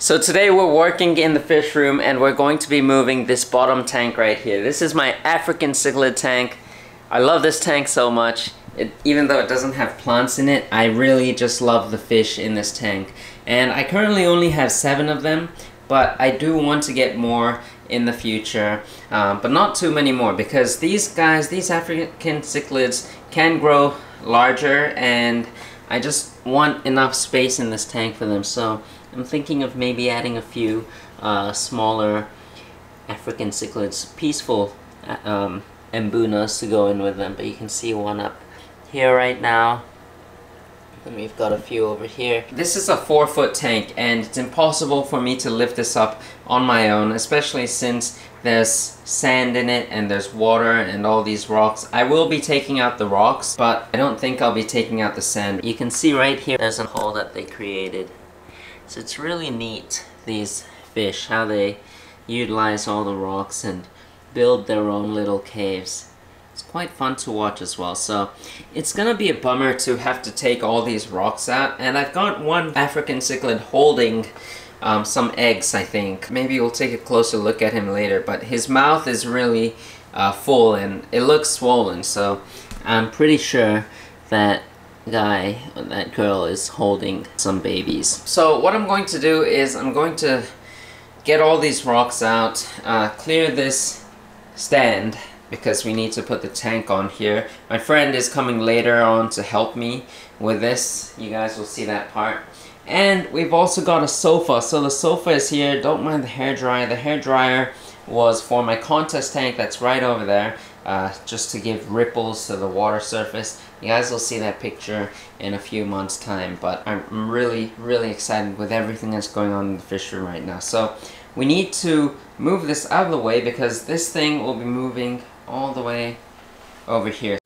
So today we're working in the fish room and we're going to be moving this bottom tank right here. This is my African cichlid tank. I love this tank so much. Even though it doesn't have plants in it, I really just love the fish in this tank. And I currently only have 7 of them, but I do want to get more in the future, but not too many more, because these guys, these African cichlids, can grow larger and I just want enough space in this tank for them. So I'm thinking of maybe adding a few smaller African cichlids, peaceful 𝗯𝘂𝘀𝗀𝗀𝘀 to go in with them, but you can see one up here right now. And we've got a few over here. This is a 4-foot tank and it's impossible for me to lift this up on my own, especially since there's sand in it and there's water and all these rocks. I will be taking out the rocks, but I don't think I'll be taking out the sand. You can see right here there's a hole that they created. So it's really neat, these fish, how they utilize all the rocks and build their own little caves. It's quite fun to watch as well. So it's gonna be a bummer to have to take all these rocks out, and I've got one African cichlid holding some eggs, I think. Maybe we'll take a closer look at him later, but his mouth is really full and it looks swollen, so I'm pretty sure that guy, that girl, is holding some babies. So what I'm going to do is I'm going to get all these rocks out, clear this stand, because we need to put the tank on here. My friend is coming later on to help me with this. You guys will see that part. And we've also got a sofa. So the sofa is here. Don't mind the hairdryer. The hairdryer was for my contest tank that's right over there, just to give ripples to the water surface. You guys will see that picture in a few months' time, but I'm really excited with everything that's going on in the fish room right now. So we need to move this out of the way because this thing will be moving all the way over here.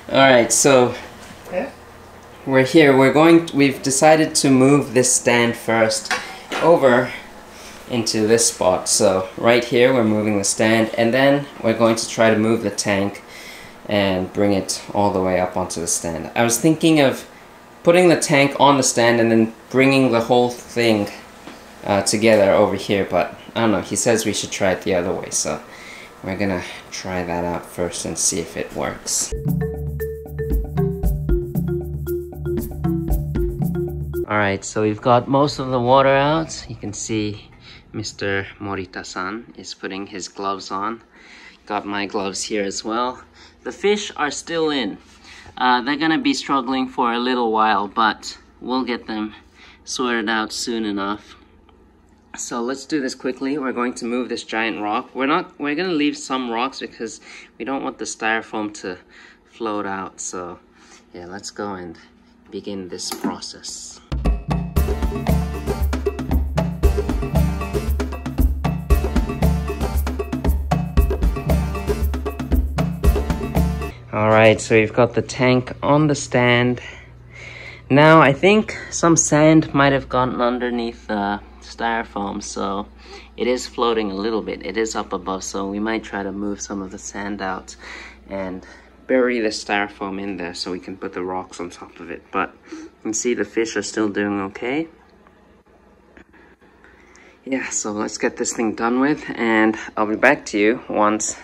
Alright, so we're here. We've decided to move this stand first over into this spot. So right here we're moving the stand, and then we're going to try to move the tank and bring it all the way up onto the stand. I was thinking of putting the tank on the stand and then bringing the whole thing together over here, but I don't know, he says we should try it the other way, so we're gonna try that out first and see if it works. Alright, so we've got most of the water out. You can see Mr. Morita-san is putting his gloves on. Got my gloves here as well. The fish are still in. They're gonna be struggling for a little while, but we'll get them sorted out soon enough. So let's do this quickly. We're going to move this giant rock. We're gonna leave some rocks because we don't want the styrofoam to float out. So yeah, let's go and begin this process. Alright, so we've got the tank on the stand. Now I think some sand might have gotten underneath the styrofoam, so it is floating a little bit. It is up above, so we might try to move some of the sand out and bury the styrofoam in there so we can put the rocks on top of it. But you can see the fish are still doing okay. Yeah, so let's get this thing done with, and I'll be back to you once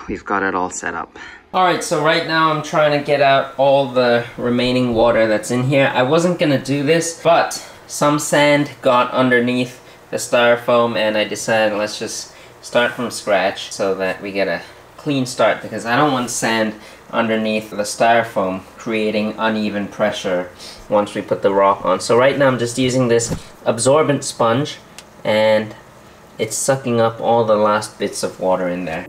we've got it all set up. Alright, so right now I'm trying to get out all the remaining water that's in here. I wasn't gonna do this, but some sand got underneath the styrofoam and I decided let's just start from scratch so that we get a clean start, because I don't want sand underneath the styrofoam creating uneven pressure once we put the rock on. So right now I'm just using this absorbent sponge and it's sucking up all the last bits of water in there.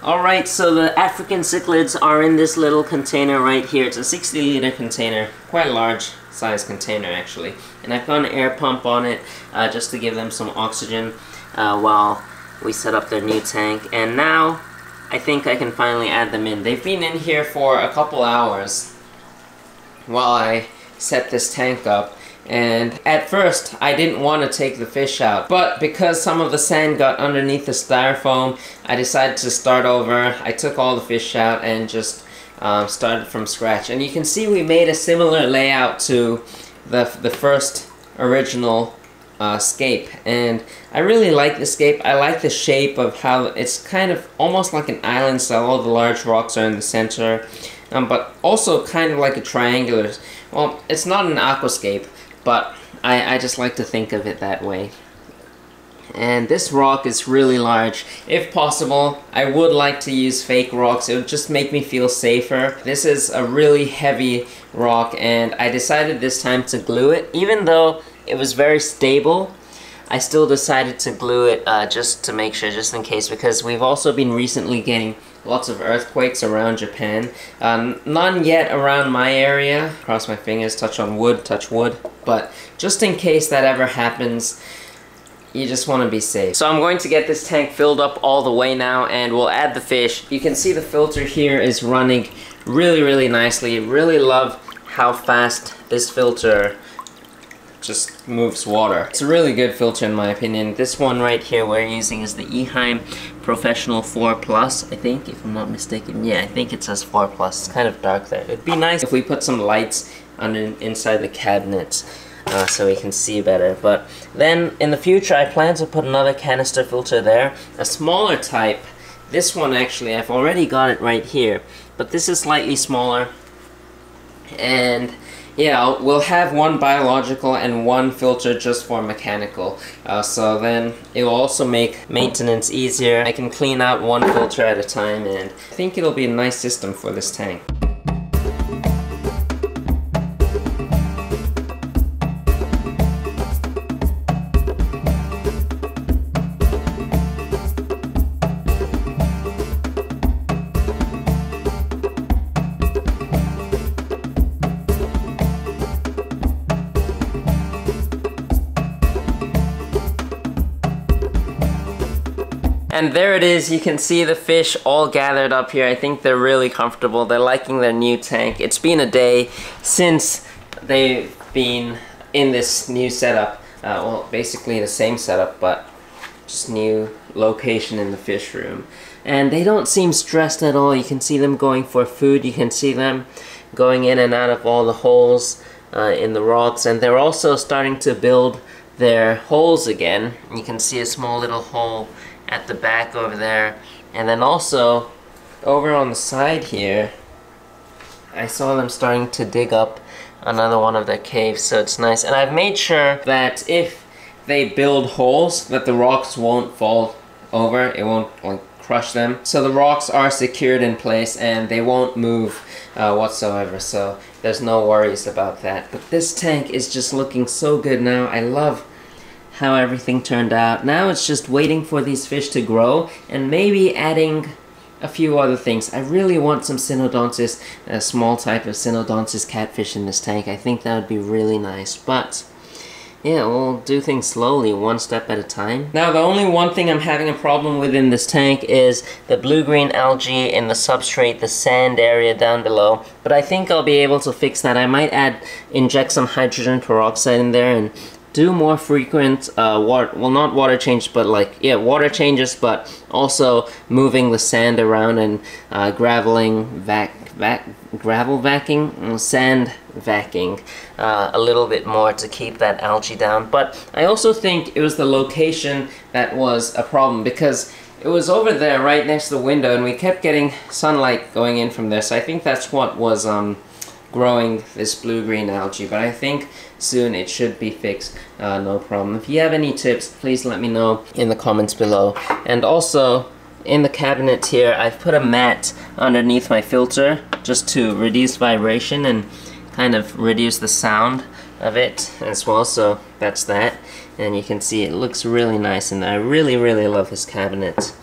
Alright, so the African cichlids are in this little container right here. It's a 60-liter container, quite a large size container actually. And I've got an air pump on it just to give them some oxygen while we set up their new tank. And now I think I can finally add them in. They've been in here for a couple hours while I set this tank up. And at first, I didn't want to take the fish out, but because some of the sand got underneath the styrofoam, I decided to start over. I took all the fish out and just started from scratch. And you can see we made a similar layout to the first original scape. And I really like the scape. I like the shape of how it's kind of almost like an island style. All the large rocks are in the center, but also kind of like a triangular. Well, it's not an aquascape, but I just like to think of it that way. And this rock is really large. If possible, I would like to use fake rocks. It would just make me feel safer. This is a really heavy rock, and I decided this time to glue it. Even though it was very stable, I still decided to glue it just to make sure, just in case, because we've also been recently getting lots of earthquakes around Japan. None yet around my area. Cross my fingers, touch wood. But just in case that ever happens, you just want to be safe. So I'm going to get this tank filled up all the way now, and we'll add the fish. You can see the filter here is running really nicely. Really love how fast this filter just moves water. It's a really good filter in my opinion. This one right here we're using is the 𝗲𝗾𝗾𝗀𝗀𝗀𝗀 Professional 4+, I think, if I'm not mistaken. Yeah, I think it says 4+. It's kind of dark there. It'd be nice if we put some lights inside the cabinets so we can see better. But then in the future I plan to put another canister filter there, a smaller type. This one actually, I've already got it right here, but this is slightly smaller. And yeah, we'll have one biological and one filter just for mechanical. So then it will also make maintenance easier. I can clean out one filter at a time, and I think it'll be a nice system for this tank. And there it is, you can see the fish all gathered up here. I think they're really comfortable. They're liking their new tank. It's been a day since they've been in this new setup. Well, basically the same setup, but just new location in the fish room. And they don't seem stressed at all. You can see them going for food. You can see them going in and out of all the holes in the rocks. And they're also starting to build their holes again. You can see a small little hole at the back over there, and then also over on the side here I saw them starting to dig up another one of their caves, so it's nice. And I've made sure that if they build holes that the rocks won't fall over, it won't like crush them, so the rocks are secured in place and they won't move whatsoever, so there's no worries about that. But this tank is just looking so good now. I love how everything turned out. Now it's just waiting for these fish to grow and maybe adding a few other things. I really want some Cynodontis, a small type of Cynodontis catfish in this tank. I think that would be really nice, but yeah, we'll do things slowly, one step at a time. Now the only one thing I'm having a problem with in this tank is the blue-green algae in the substrate, the sand area down below, but I think I'll be able to fix that. I might inject some hydrogen peroxide in there and do more frequent not water changes, but water changes, but also moving the sand around and gravel vacking, sand vacking a little bit more to keep that algae down. But I also think it was the location that was a problem, because it was over there right next to the window and we kept getting sunlight going in from there, so I think that's what was growing this blue-green algae. But I think soon it should be fixed, no problem. If you have any tips, please let me know in the comments below. And also in the cabinet here I've put a mat underneath my filter just to reduce vibration and kind of reduce the sound of it as well, so that's that. And you can see it looks really nice, and I really love this cabinet.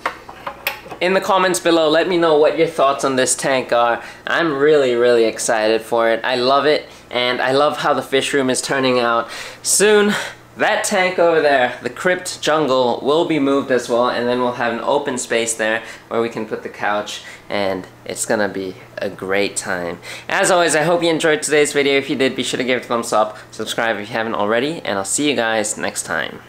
in the comments below, let me know what your thoughts on this tank are. I'm really excited for it. I love it, and I love how the fish room is turning out. Soon, that tank over there, the crypt jungle, will be moved as well, and then we'll have an open space there where we can put the couch, and it's gonna be a great time. As always, I hope you enjoyed today's video. If you did, be sure to give it a thumbs up, subscribe if you haven't already, and I'll see you guys next time.